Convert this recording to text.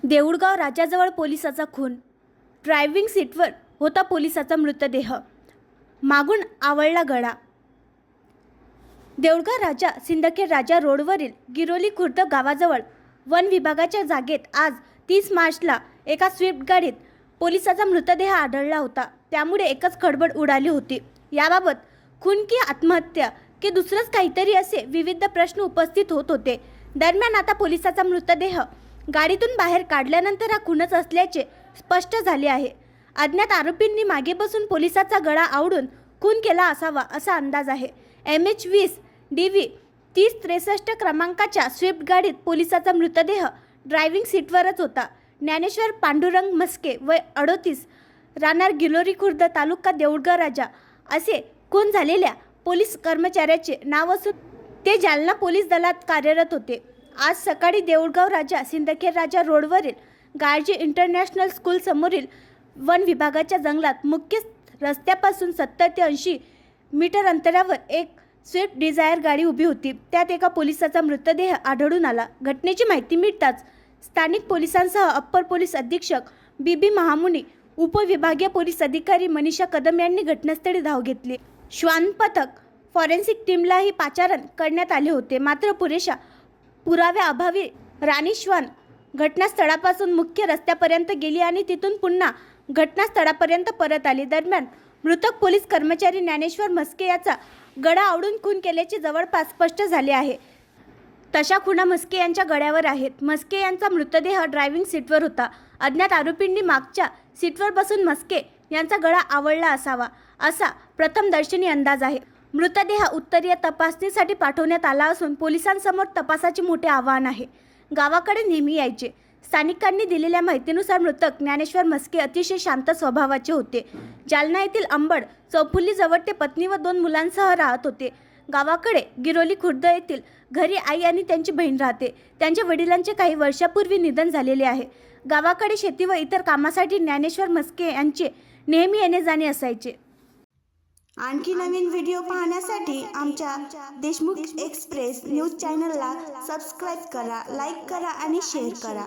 देऊळगाव राजाजवळ पोलिसाचा खून. ड्रायव्हिंग सीटवर होता पोलिसाचा मृतदेह. मागून आवळला गळा. देऊळगाव राजा सिंदखेड राजा रोडवरील गिरोली खुर्द गावाजवळ वन विभागाच्या जागेत आज 30 मार्चला एका स्विफ्ट गाडीत पोलिसाचा मृतदेह आढळला होता. त्यामुळे एकच खळबळ उडाली होती. याबाबत खून की आत्महत्या की दुसरंच काहीतरी असे विविध प्रश्न उपस्थित होत होते. दरम्यान आता पोलिसाचा मृतदेह गाडीतून बाहेर काढल्यानंतर हा खूनच असल्याचे स्पष्ट झाले आहे. अज्ञात आरोपींनी मागे बसून पोलिसाचा गळा आवळून खून केला असावा असा अंदाज आहे. MH20 DV 3063 क्रमांकाच्या स्विफ्ट गाडीत पोलिसाचा मृतदेह ड्रायव्हिंग सीटवरच होता. ज्ञानेश्वर पांडुरंग मस्के वय 38 राहणार गिलोरी खुर्द तालुका देऊळगाव राजा असे खून झालेल्या पोलीस कर्मचाऱ्याचे नाव असून ते जालना पोलीस दलात कार्यरत होते. आज सकाळी देऊळगाव राजा सिंदखेड राजा रोडवरील गाळजी इंटरनॅशनल स्कूल समोरील वन विभागाच्या जंगलात मुख्य रस्त्यापासून 70 ते 80 मीटर अंतरावर एक स्विफ्ट डिझायर गाडी उभी होती. त्यात एका पोलिसाचा मृतदेह आढळून आला. घटनेची माहिती मिळताच स्थानिक पोलिसांसह अप्पर पोलीस अधीक्षक BB महामुनी, उपविभागीय पोलीस अधिकारी मनीषा कदम यांनी घटनास्थळी धाव घेतली. श्वान पथक, फॉरेन्सिक टीमलाही पाचारण करण्यात आले होते. मात्र पुरेशा पुराव्याअभावी राणी श्वान घटनास्थळापासून मुख्य रस्त्यापर्यंत गेली आणि तिथून पुन्हा घटनास्थळापर्यंत परत आली. दरम्यान मृतक पोलीस कर्मचारी ज्ञानेश्वर मस्के याचा गळा आवळून खून केल्याचे जवळपास स्पष्ट झाले आहे. तशा खुणा मस्के यांच्या गळ्यावर आहेत. मस्के यांचा मृतदेह ड्रायव्हिंग सीटवर होता. अज्ञात आरोपींनी मागच्या सीटवर बसून मस्के यांचा गळा आवळला असावा असा प्रथमदर्शनी अंदाज आहे. मृतदेह उत्तरीय तपासणीसाठी पाठवण्यात आला असून पोलिसांसमोर तपासाचे मोठे आव्हान आहे. गावाकडे नेहमी यायचे. स्थानिकांनी दिलेल्या माहितीनुसार मृतक ज्ञानेश्वर मस्के अतिशय शांत स्वभावाचे होते. जालना येथील अंबड चौफुलीजवळ ते पत्नी व 2 मुलांसह राहत होते. गावाकडे गिरोली खुर्द येथील घरी आई आणि त्यांची बहीण राहते. त्यांच्या वडिलांचे काही वर्षापूर्वी निधन झालेले आहे. गावाकडे शेती व इतर कामासाठी ज्ञानेश्वर मस्के यांचे नेहमी येणे जाणे असायचे. आणखी नवीन व्हिडिओ पाहण्यासाठी आमच्या देशमुख एक्सप्रेस न्यूज चॅनलला सबस्क्राईब करा, लाईक करा आणि शेअर करा.